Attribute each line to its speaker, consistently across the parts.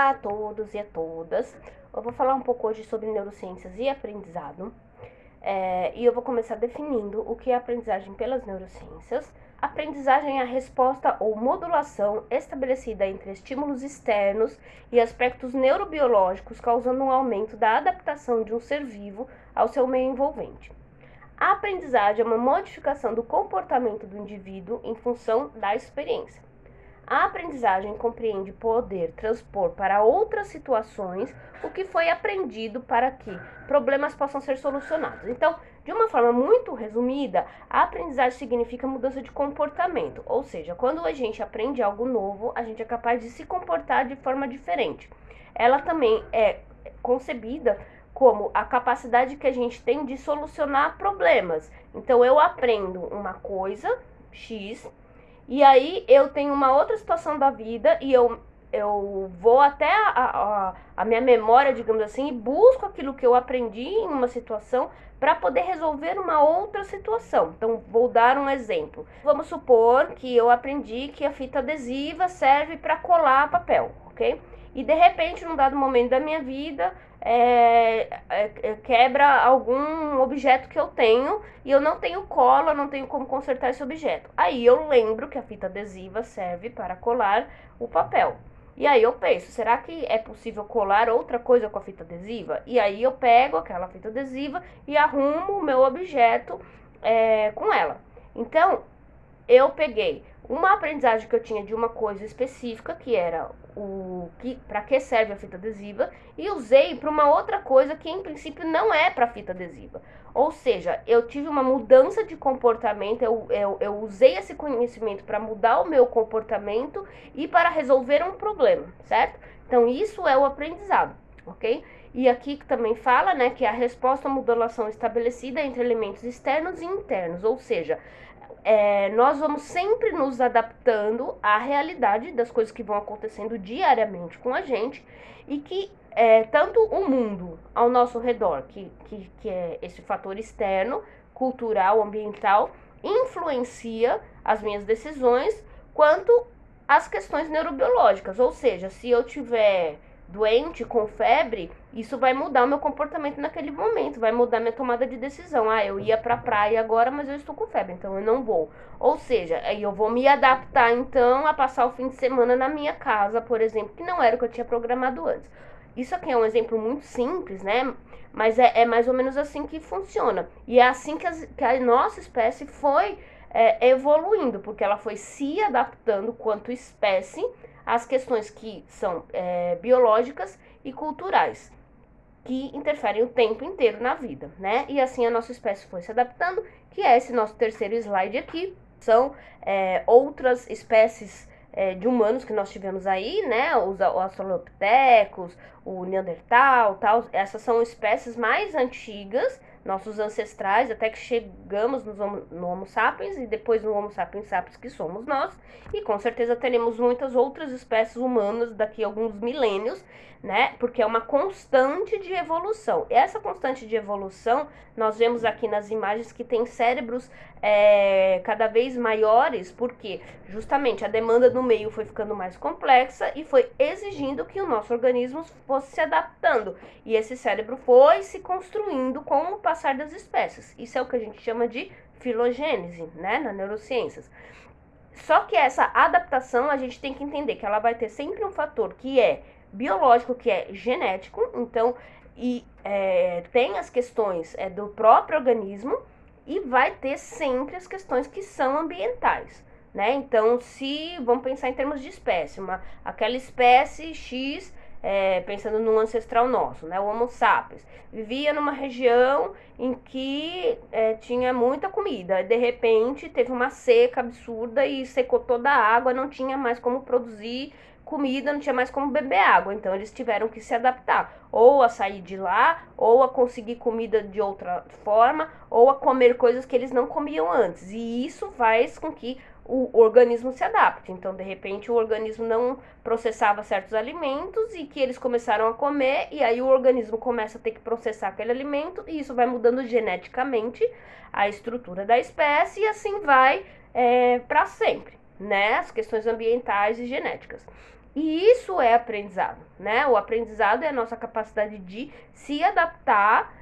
Speaker 1: Olá a todos e a todas. Eu vou falar um pouco hoje sobre neurociências e aprendizado. E eu vou começar definindo o que é aprendizagem pelas neurociências. Aprendizagem é a resposta ou modulação estabelecida entre estímulos externos e aspectos neurobiológicos, causando um aumento da adaptação de um ser vivo ao seu meio envolvente. A aprendizagem é uma modificação do comportamento do indivíduo em função da experiência. A aprendizagem compreende poder transpor para outras situações o que foi aprendido para que problemas possam ser solucionados. Então, de uma forma muito resumida, a aprendizagem significa mudança de comportamento, ou seja, quando a gente aprende algo novo, a gente é capaz de se comportar de forma diferente. Ela também é concebida como a capacidade que a gente tem de solucionar problemas. Então, eu aprendo uma coisa, X, e aí eu tenho uma outra situação da vida e eu vou até a minha memória, digamos assim, e busco aquilo que eu aprendi em uma situação para poder resolver uma outra situação. Então, vou dar um exemplo. Vamos supor que eu aprendi que a fita adesiva serve para colar papel, ok? E de repente, num dado momento da minha vida, quebra algum objeto que eu tenho e eu não tenho cola, não tenho como consertar esse objeto. Aí eu lembro que a fita adesiva serve para colar o papel. E aí eu penso, será que é possível colar outra coisa com a fita adesiva? E aí eu pego aquela fita adesiva e arrumo o meu objeto com ela. Então, eu peguei uma aprendizagem que eu tinha de uma coisa específica, que era para que serve a fita adesiva, e usei para uma outra coisa que em princípio não é para fita adesiva. Ou seja, eu tive uma mudança de comportamento, eu usei esse conhecimento para mudar o meu comportamento e para resolver um problema, certo? Então isso é o aprendizado, ok? E aqui também fala, né, que é a resposta à modulação estabelecida entre elementos externos e internos, ou seja, nós vamos sempre nos adaptando à realidade das coisas que vão acontecendo diariamente com a gente e que tanto o mundo ao nosso redor, que é esse fator externo, cultural, ambiental, influencia as minhas decisões, quanto as questões neurobiológicas, ou seja, se eu tiver doente, com febre, isso vai mudar o meu comportamento naquele momento, vai mudar minha tomada de decisão. Eu ia pra praia agora, mas eu estou com febre, então eu não vou. Ou seja, aí eu vou me adaptar então a passar o fim de semana na minha casa, por exemplo, que não era o que eu tinha programado antes. Isso aqui é um exemplo muito simples, né? Mas é mais ou menos assim que funciona. E é assim que a nossa espécie foi evoluindo, porque ela foi se adaptando quanto espécie às questões que são biológicas e culturais, que interferem o tempo inteiro na vida, né? E assim a nossa espécie foi se adaptando, que é esse nosso terceiro slide aqui. São outras espécies de humanos que nós tivemos aí, né? Os australopithecus, o Neandertal, tal. Essas são espécies mais antigas, nossos ancestrais, até que chegamos no Homo sapiens e depois no Homo sapiens sapiens, que somos nós, e com certeza teremos muitas outras espécies humanas daqui a alguns milênios, né? Porque é uma constante de evolução. E essa constante de evolução, nós vemos aqui nas imagens que tem cérebros cada vez maiores, porque justamente a demanda do meio foi ficando mais complexa e foi exigindo que o nosso organismo fosse se adaptando. E esse cérebro foi se construindo com o passar das espécies. Isso é o que a gente chama de filogênese, né, nas neurociências. Só que essa adaptação, a gente tem que entender que ela vai ter sempre um fator que é biológico, que é genético, então, tem as questões do próprio organismo e vai ter sempre as questões que são ambientais, né? Então, vamos pensar em termos de espécie, aquela espécie X, pensando num ancestral nosso, né, o Homo sapiens, vivia numa região em que tinha muita comida, de repente teve uma seca absurda e secou toda a água, não tinha mais como produzir comida, não tinha mais como beber água, então eles tiveram que se adaptar, ou a sair de lá, ou a conseguir comida de outra forma, ou a comer coisas que eles não comiam antes, e isso faz com que o organismo se adapte. Então, de repente, o organismo não processava certos alimentos e que eles começaram a comer, e aí o organismo começa a ter que processar aquele alimento, e isso vai mudando geneticamente a estrutura da espécie, e assim vai para sempre, né? As questões ambientais e genéticas. E isso é aprendizado, né? O aprendizado é a nossa capacidade de se adaptar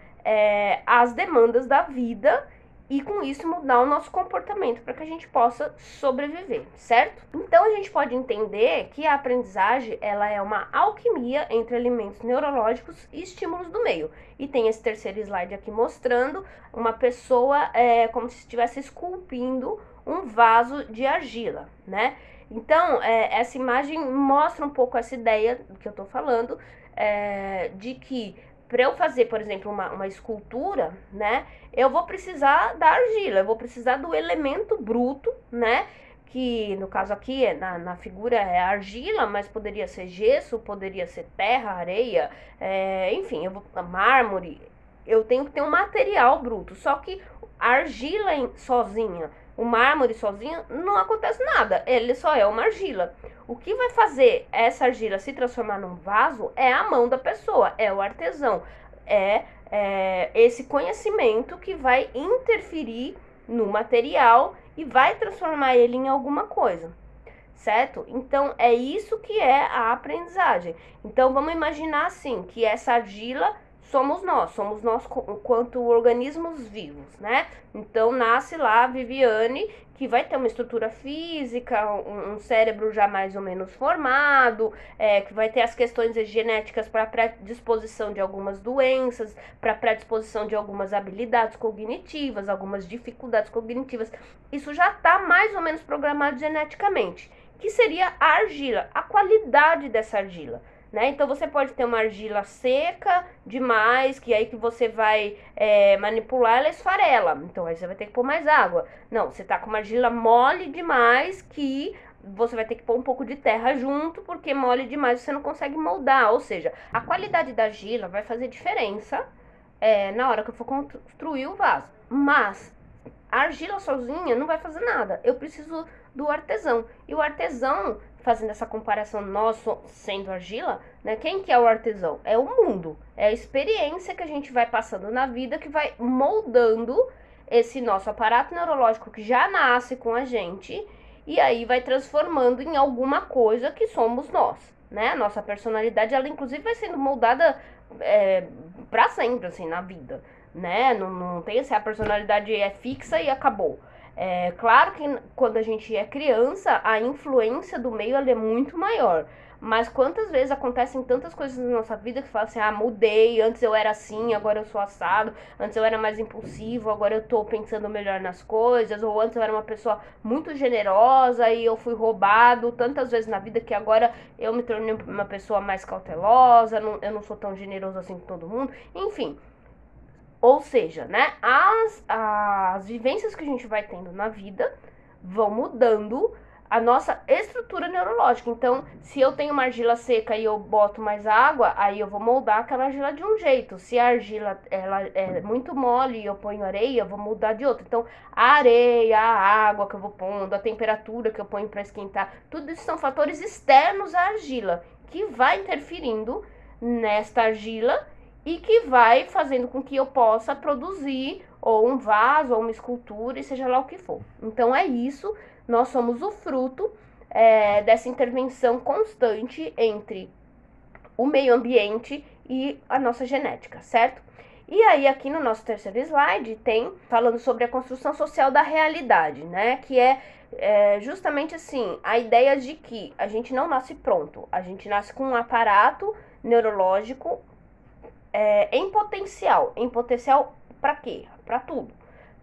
Speaker 1: às demandas da vida e com isso mudar o nosso comportamento para que a gente possa sobreviver, certo? Então a gente pode entender que a aprendizagem ela é uma alquimia entre elementos neurológicos e estímulos do meio. E tem esse terceiro slide aqui mostrando uma pessoa como se estivesse esculpindo um vaso de argila, né? Então, essa imagem mostra um pouco essa ideia do que eu tô falando, de que para eu fazer, por exemplo, uma escultura, né, eu vou precisar da argila, eu vou precisar do elemento bruto, né, que no caso aqui, na figura é argila, mas poderia ser gesso, poderia ser terra, areia, enfim, mármore, eu tenho que ter um material bruto, só que a argila sozinha, o mármore sozinho, não acontece nada, ele só é uma argila. O que vai fazer essa argila se transformar num vaso é a mão da pessoa, é o artesão, esse conhecimento que vai interferir no material e vai transformar ele em alguma coisa, certo? Então, é isso que é a aprendizagem. Então, vamos imaginar assim, que essa argila somos nós quanto organismos vivos, né? Então nasce lá a Viviane, que vai ter uma estrutura física, um cérebro já mais ou menos formado, que vai ter as questões genéticas para predisposição de algumas doenças, para predisposição de algumas habilidades cognitivas, algumas dificuldades cognitivas. Isso já está mais ou menos programado geneticamente, que seria a argila, a qualidade dessa argila. Né? Então você pode ter uma argila seca demais, que aí que você vai manipular, ela esfarela. Então aí você vai ter que pôr mais água. Não, você tá com uma argila mole demais, que você vai ter que pôr um pouco de terra junto, porque mole demais você não consegue moldar. Ou seja, a qualidade da argila vai fazer diferença na hora que eu for construir o vaso. Mas a argila sozinha não vai fazer nada. Eu preciso do artesão. E o artesão, fazendo essa comparação, nós sendo argila, né? Quem que é o artesão? É o mundo. É a experiência que a gente vai passando na vida que vai moldando esse nosso aparato neurológico que já nasce com a gente e aí vai transformando em alguma coisa que somos nós, né? A nossa personalidade, ela inclusive vai sendo moldada para sempre, assim, na vida, né? Não tem assim, a personalidade é fixa e acabou. Claro que quando a gente é criança, a influência do meio ela é muito maior. Mas quantas vezes acontecem tantas coisas na nossa vida que fala assim, mudei, antes eu era assim, agora eu sou assado, antes eu era mais impulsivo, agora eu tô pensando melhor nas coisas, ou antes eu era uma pessoa muito generosa e eu fui roubado tantas vezes na vida que agora eu me tornei uma pessoa mais cautelosa, eu não sou tão generoso assim com todo mundo, enfim. Ou seja, né, as vivências que a gente vai tendo na vida vão mudando a nossa estrutura neurológica. Então, se eu tenho uma argila seca e eu boto mais água, aí eu vou moldar aquela argila de um jeito. Se a argila ela é muito mole e eu ponho areia, eu vou mudar de outro. Então, a areia, a água que eu vou pondo, a temperatura que eu ponho para esquentar, tudo isso são fatores externos à argila, que vai interferindo nesta argila e que vai fazendo com que eu possa produzir ou um vaso, ou uma escultura, e seja lá o que for. Então é isso, nós somos o fruto dessa intervenção constante entre o meio ambiente e a nossa genética, certo? E aí aqui no nosso terceiro slide tem falando sobre a construção social da realidade, né? Que é justamente assim, a ideia de que a gente não nasce pronto, a gente nasce com um aparato neurológico em potencial para quê? Para tudo,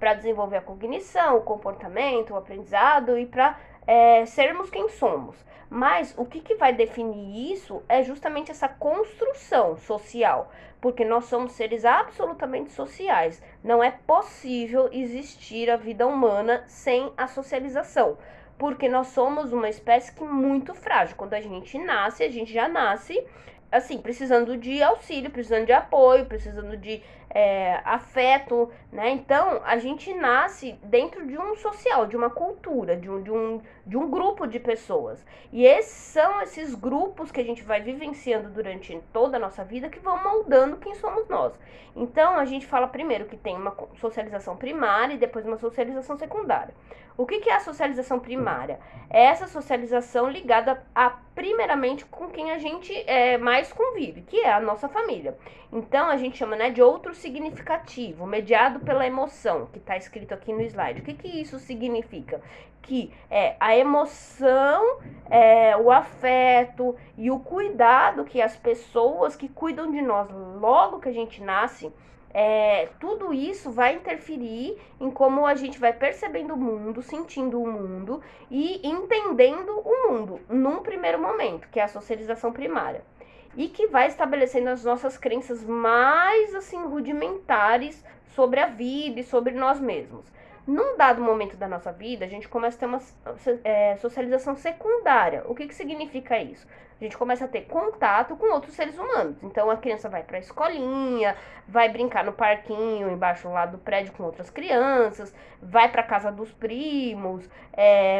Speaker 1: para desenvolver a cognição, o comportamento, o aprendizado e para sermos quem somos. Mas o que vai definir isso é justamente essa construção social, porque nós somos seres absolutamente sociais. Não é possível existir a vida humana sem a socialização, porque nós somos uma espécie que muito frágil. Quando a gente nasce, a gente já nasce assim, precisando de auxílio, precisando de apoio, precisando de afeto, né? Então, a gente nasce dentro de um social, de uma cultura, de um grupo de pessoas. E são esses grupos que a gente vai vivenciando durante toda a nossa vida que vão moldando quem somos nós. Então, a gente fala primeiro que tem uma socialização primária e depois uma socialização secundária. O que é a socialização primária? É essa socialização ligada primeiramente com quem a gente mais convive, que é a nossa família. Então, a gente chama, né, de outro significativo, mediado pela emoção, que está escrito aqui no slide. O que isso significa? Que a emoção, o afeto e o cuidado que as pessoas que cuidam de nós logo que a gente nasce, tudo isso vai interferir em como a gente vai percebendo o mundo, sentindo o mundo e entendendo o mundo num primeiro momento, que é a socialização primária. E que vai estabelecendo as nossas crenças mais assim rudimentares sobre a vida e sobre nós mesmos. Num dado momento da nossa vida, a gente começa a ter uma socialização secundária. O que significa isso? A gente começa a ter contato com outros seres humanos. Então, a criança vai para a escolinha, vai brincar no parquinho embaixo lá do prédio com outras crianças, vai para casa dos primos,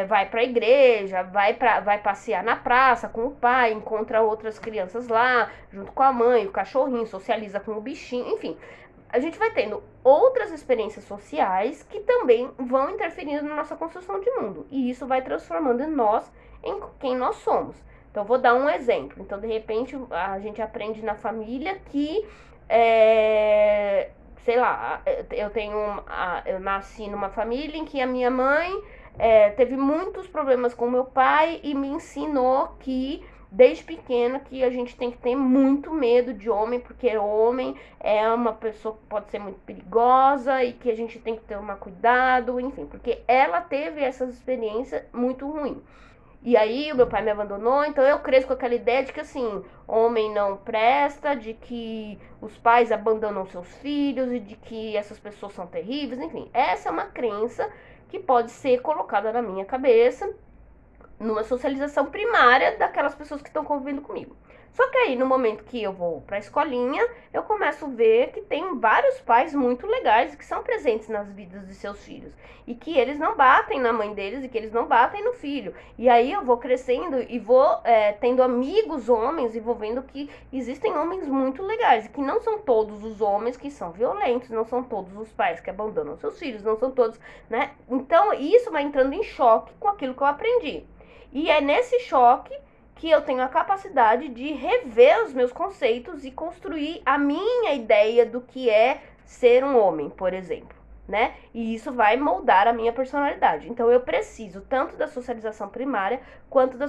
Speaker 1: vai para a igreja, vai passear na praça com o pai, encontra outras crianças lá, junto com a mãe, o cachorrinho, socializa com o bichinho, enfim. A gente vai tendo outras experiências sociais que também vão interferindo na nossa construção de mundo. E isso vai transformando nós em quem nós somos. Então, vou dar um exemplo. Então, de repente, a gente aprende na família que, sei lá, eu nasci numa família em que a minha mãe teve muitos problemas com meu pai e me ensinou que desde pequena que a gente tem que ter muito medo de homem, porque homem é uma pessoa que pode ser muito perigosa e que a gente tem que ter um cuidado, enfim, porque ela teve essas experiências muito ruins. E aí o meu pai me abandonou, então eu cresço com aquela ideia de que assim, homem não presta, de que os pais abandonam seus filhos e de que essas pessoas são terríveis, enfim. Essa é uma crença que pode ser colocada na minha cabeça numa socialização primária daquelas pessoas que estão convivendo comigo. Só que aí, no momento que eu vou pra escolinha, eu começo a ver que tem vários pais muito legais que são presentes nas vidas de seus filhos. E que eles não batem na mãe deles e que eles não batem no filho. E aí eu vou crescendo e vou tendo amigos homens e vou vendo que existem homens muito legais. E que não são todos os homens que são violentos, não são todos os pais que abandonam seus filhos, não são todos, né? Então isso vai entrando em choque com aquilo que eu aprendi. E é nesse choque que eu tenho a capacidade de rever os meus conceitos e construir a minha ideia do que é ser um homem, por exemplo, né? E isso vai moldar a minha personalidade. Então, eu preciso tanto da socialização primária quanto da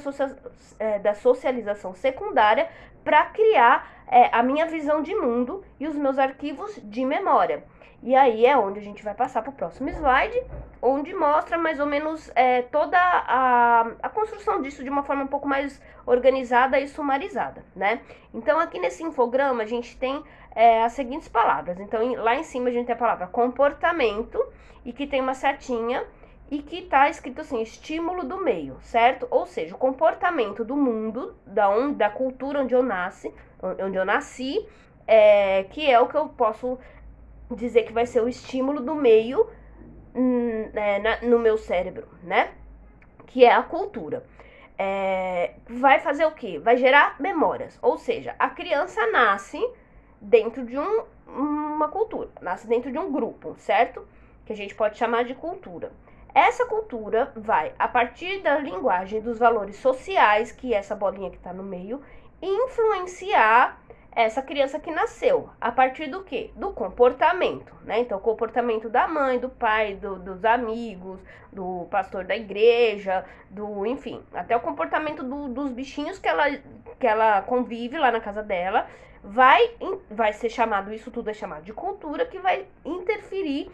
Speaker 1: socialização secundária para criar a minha visão de mundo e os meus arquivos de memória. E aí é onde a gente vai passar para o próximo slide, onde mostra mais ou menos toda a construção disso de uma forma um pouco mais organizada e sumarizada, né? Então, aqui nesse infograma, a gente tem as seguintes palavras. Então, lá em cima a gente tem a palavra comportamento, e que tem uma setinha, e que tá escrito assim, estímulo do meio, certo? Ou seja, o comportamento do mundo, da cultura onde eu nasci, que é o que eu posso dizer que vai ser o estímulo do meio no meu cérebro, né? Que é a cultura. Vai fazer o quê? Vai gerar memórias. Ou seja, a criança nasce dentro de uma cultura, nasce dentro de um grupo, certo? Que a gente pode chamar de cultura. Essa cultura vai, a partir da linguagem dos valores sociais, que é essa bolinha que está no meio, influenciar essa criança que nasceu. A partir do quê? Do comportamento, né? Então, o comportamento da mãe, do pai, dos amigos, do pastor da igreja, enfim, até o comportamento dos bichinhos que ela convive lá na casa dela, vai ser chamado, isso tudo é chamado de cultura, que vai interferir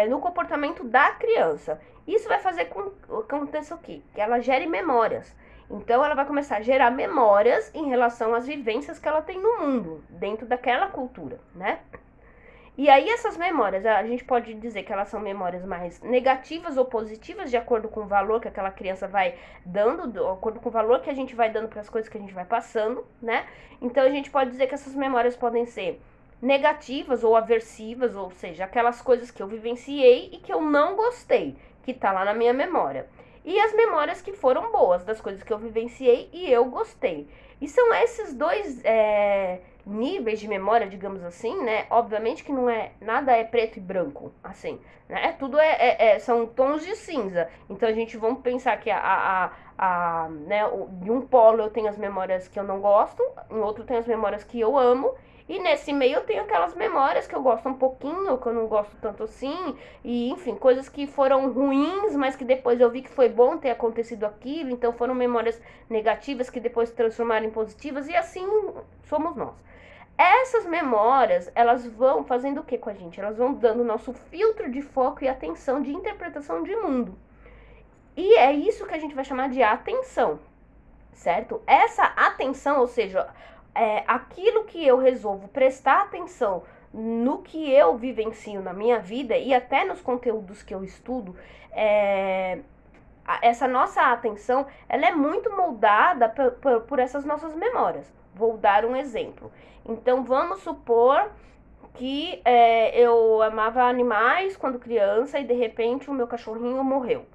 Speaker 1: no comportamento da criança. Isso vai fazer com que aconteça o quê? Que ela gere memórias. Então, ela vai começar a gerar memórias em relação às vivências que ela tem no mundo, dentro daquela cultura, né? E aí, essas memórias, a gente pode dizer que elas são memórias mais negativas ou positivas, de acordo com o valor que aquela criança vai dando, de acordo com o valor que a gente vai dando para as coisas que a gente vai passando, né? Então, a gente pode dizer que essas memórias podem ser negativas ou aversivas, ou seja, aquelas coisas que eu vivenciei e que eu não gostei, que tá lá na minha memória. E as memórias que foram boas, das coisas que eu vivenciei e eu gostei. E são esses dois níveis de memória, digamos assim, né? Obviamente que não é nada é preto e branco, assim, né? Tudo são tons de cinza. Então a gente vamos pensar que né, de um polo eu tenho as memórias que eu não gosto, em outro eu tenho as memórias que eu amo. E nesse meio eu tenho aquelas memórias que eu gosto um pouquinho, que eu não gosto tanto assim, e enfim, coisas que foram ruins, mas que depois eu vi que foi bom ter acontecido aquilo, então foram memórias negativas que depois se transformaram em positivas, e assim somos nós. Essas memórias, elas vão fazendo o que com a gente? Elas vão dando nosso filtro de foco e atenção de interpretação de mundo. E é isso que a gente vai chamar de atenção, certo? Essa atenção, ou seja, aquilo que eu resolvo prestar atenção no que eu vivencio na minha vida e até nos conteúdos que eu estudo, essa nossa atenção, ela é muito moldada por essas nossas memórias. Vou dar um exemplo. Então, vamos supor que eu amava animais quando criança e de repente o meu cachorrinho morreu.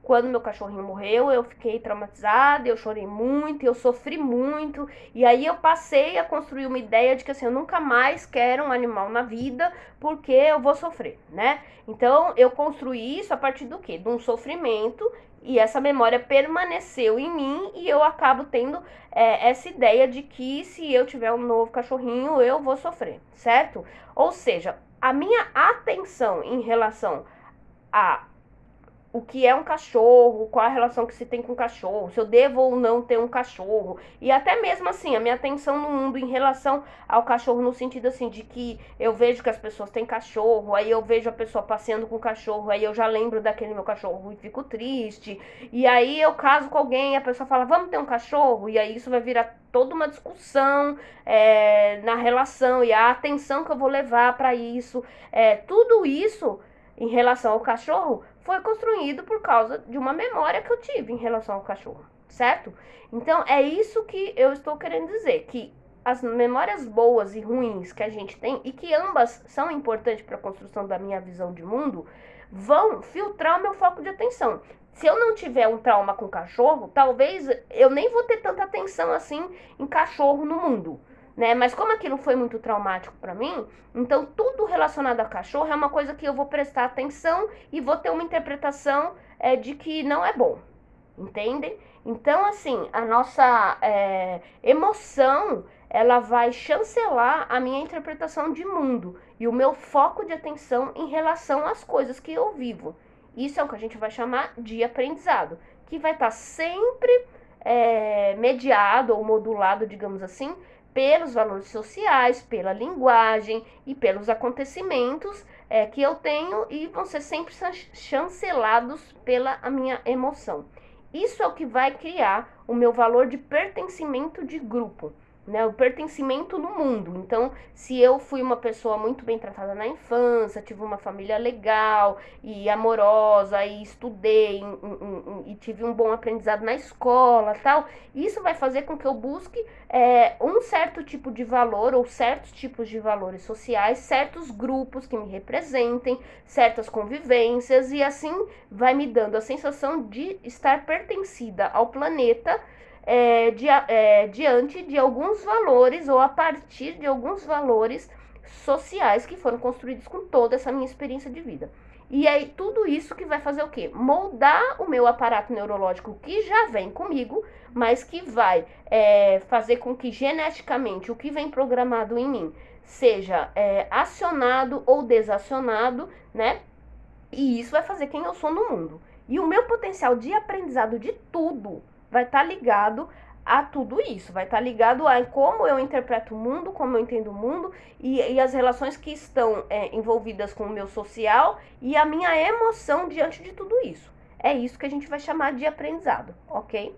Speaker 1: Quando meu cachorrinho morreu, eu fiquei traumatizada, eu chorei muito, eu sofri muito, e aí eu passei a construir uma ideia de que assim, eu nunca mais quero um animal na vida, porque eu vou sofrer, né? Então, eu construí isso a partir do quê? De um sofrimento, e essa memória permaneceu em mim, e eu acabo tendo essa ideia de que se eu tiver um novo cachorrinho, eu vou sofrer, certo? Ou seja, a minha atenção em relação a o que é um cachorro, qual a relação que se tem com o cachorro, se eu devo ou não ter um cachorro, e até mesmo assim, a minha atenção no mundo em relação ao cachorro, no sentido assim, de que eu vejo que as pessoas têm cachorro, aí eu vejo a pessoa passeando com o cachorro, aí eu já lembro daquele meu cachorro e fico triste, e aí eu caso com alguém e a pessoa fala, vamos ter um cachorro, e aí isso vai virar toda uma discussão na relação, e a atenção que eu vou levar para isso, tudo isso em relação ao cachorro foi construído por causa de uma memória que eu tive em relação ao cachorro, certo? Então é isso que eu estou querendo dizer, que as memórias boas e ruins que a gente tem, e que ambas são importantes para a construção da minha visão de mundo, vão filtrar o meu foco de atenção. Se eu não tiver um trauma com cachorro, talvez eu nem vou ter tanta atenção assim em cachorro no mundo. Né? Mas como aquilo foi muito traumático para mim, então tudo relacionado a cachorro é uma coisa que eu vou prestar atenção e vou ter uma interpretação de que não é bom, entendem? Então, assim, a nossa emoção, ela vai chancelar a minha interpretação de mundo e o meu foco de atenção em relação às coisas que eu vivo. Isso é o que a gente vai chamar de aprendizado, que vai estar sempre mediado ou modulado, digamos assim, pelos valores sociais, pela linguagem e pelos acontecimentos que eu tenho e vão ser sempre chancelados pela minha emoção. Isso é o que vai criar o meu valor de pertencimento de grupo, né? O pertencimento no mundo. Então, se eu fui uma pessoa muito bem tratada na infância, tive uma família legal e amorosa, e estudei e tive um bom aprendizado na escola, tal, isso vai fazer com que eu busque um certo tipo de valor ou certos tipos de valores sociais, certos grupos que me representem, certas convivências, e assim vai me dando a sensação de estar pertencida ao planeta diante de alguns valores ou a partir de alguns valores sociais que foram construídos com toda essa minha experiência de vida. E aí tudo isso que vai fazer o quê? Moldar o meu aparato neurológico que já vem comigo, mas que vai fazer com que geneticamente o que vem programado em mim seja acionado ou desacionado, né? E isso vai fazer quem eu sou no mundo. E o meu potencial de aprendizado de tudo vai estar ligado a tudo isso, vai estar ligado a como eu interpreto o mundo, como eu entendo o mundo e as relações que estão envolvidas com o meu social e a minha emoção diante de tudo isso. É isso que a gente vai chamar de aprendizado, ok?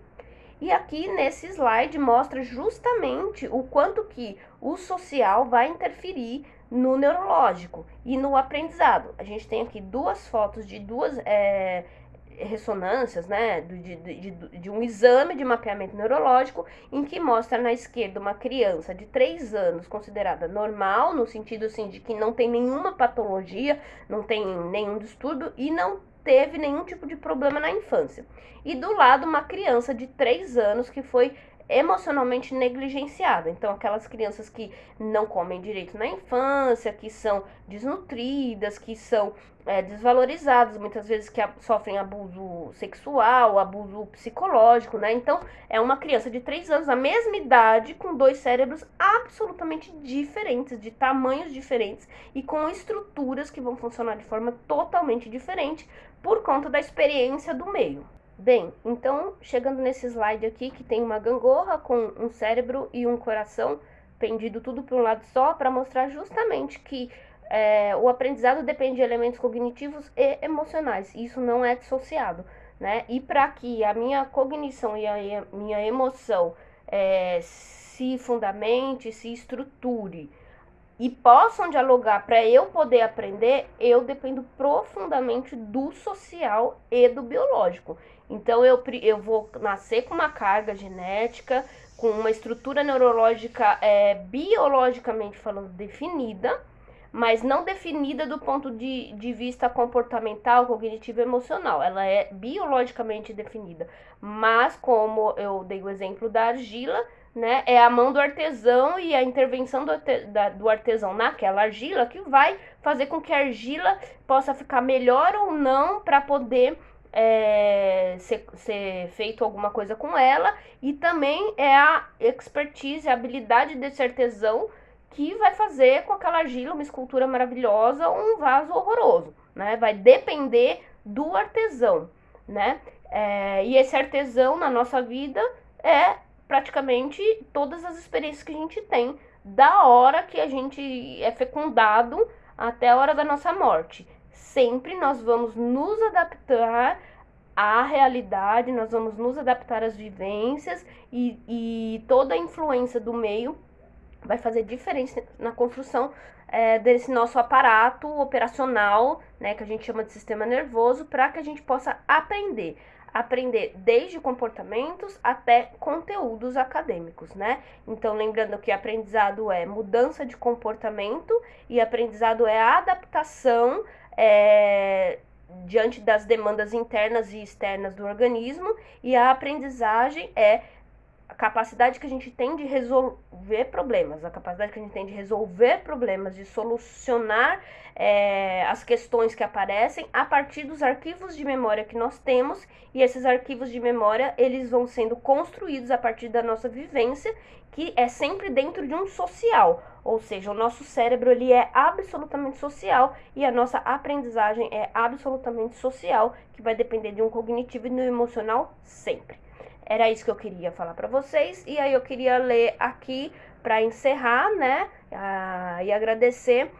Speaker 1: E aqui nesse slide mostra justamente o quanto que o social vai interferir no neurológico e no aprendizado. A gente tem aqui duas fotos de duas ressonâncias, né, de um exame de mapeamento neurológico, em que mostra na esquerda uma criança de 3 anos considerada normal, no sentido assim de que não tem nenhuma patologia, não tem nenhum distúrbio e não teve nenhum tipo de problema na infância. E do lado uma criança de 3 anos que foi emocionalmente negligenciada. Então, aquelas crianças que não comem direito na infância, que são desnutridas, que são desvalorizadas, muitas vezes que sofrem abuso sexual, abuso psicológico, né? Então, é uma criança de 3 anos, na mesma idade, com 2 cérebros absolutamente diferentes, de tamanhos diferentes e com estruturas que vão funcionar de forma totalmente diferente por conta da experiência do meio. Bem, então, chegando nesse slide aqui, que tem uma gangorra com um cérebro e um coração pendido tudo para um lado só, para mostrar justamente que o aprendizado depende de elementos cognitivos e emocionais, isso não é dissociado, né? E para que a minha cognição e a minha emoção se fundamente, se estruture e possam dialogar para eu poder aprender, eu dependo profundamente do social e do biológico. Então, eu vou nascer com uma carga genética, com uma estrutura neurológica biologicamente falando definida, mas não definida do ponto de vista comportamental, cognitivo e emocional. Ela é biologicamente definida, mas como eu dei o exemplo da argila, né, é a mão do artesão e a intervenção do artesão naquela argila que vai fazer com que a argila possa ficar melhor ou não para poder ser feito alguma coisa com ela, e também é a expertise, a habilidade desse artesão que vai fazer com aquela argila uma escultura maravilhosa ou um vaso horroroso, né? Vai depender do artesão, né? E esse artesão na nossa vida é praticamente todas as experiências que a gente tem, da hora que a gente é fecundado até a hora da nossa morte. Sempre nós vamos nos adaptar à realidade, nós vamos nos adaptar às vivências e toda a influência do meio vai fazer diferença na construção desse nosso aparato operacional, né, que a gente chama de sistema nervoso, para que a gente possa aprender desde comportamentos até conteúdos acadêmicos, né? Então, lembrando que aprendizado é mudança de comportamento e aprendizado é adaptação diante das demandas internas e externas do organismo, e a aprendizagem é a capacidade que a gente tem de resolver problemas, a capacidade que a gente tem de resolver problemas, de solucionar as questões que aparecem a partir dos arquivos de memória que nós temos, e esses arquivos de memória, eles vão sendo construídos a partir da nossa vivência, que é sempre dentro de um social, ou seja, o nosso cérebro ele é absolutamente social e a nossa aprendizagem é absolutamente social, que vai depender de um cognitivo e do emocional sempre. Era isso que eu queria falar para vocês, e aí eu queria ler aqui para encerrar, né, e agradecer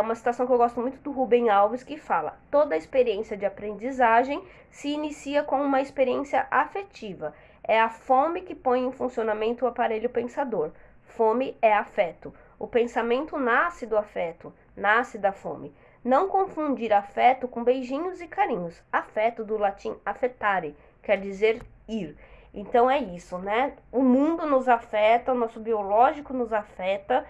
Speaker 1: uma citação que eu gosto muito do Rubem Alves, que fala: toda experiência de aprendizagem se inicia com uma experiência afetiva. É a fome que põe em funcionamento o aparelho pensador. Fome é afeto. O pensamento nasce do afeto, nasce da fome. Não confundir afeto com beijinhos e carinhos. Afeto, do latim affetare, quer dizer ir. Então é isso, né? O mundo nos afeta, o nosso biológico nos afeta,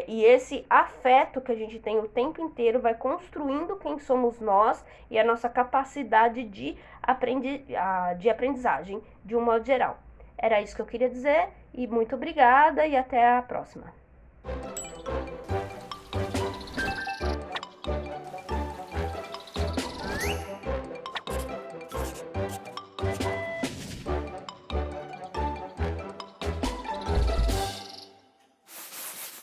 Speaker 1: e esse afeto que a gente tem o tempo inteiro vai construindo quem somos nós e a nossa capacidade de aprendizagem, de um modo geral. Era isso que eu queria dizer, e muito obrigada, e até a próxima.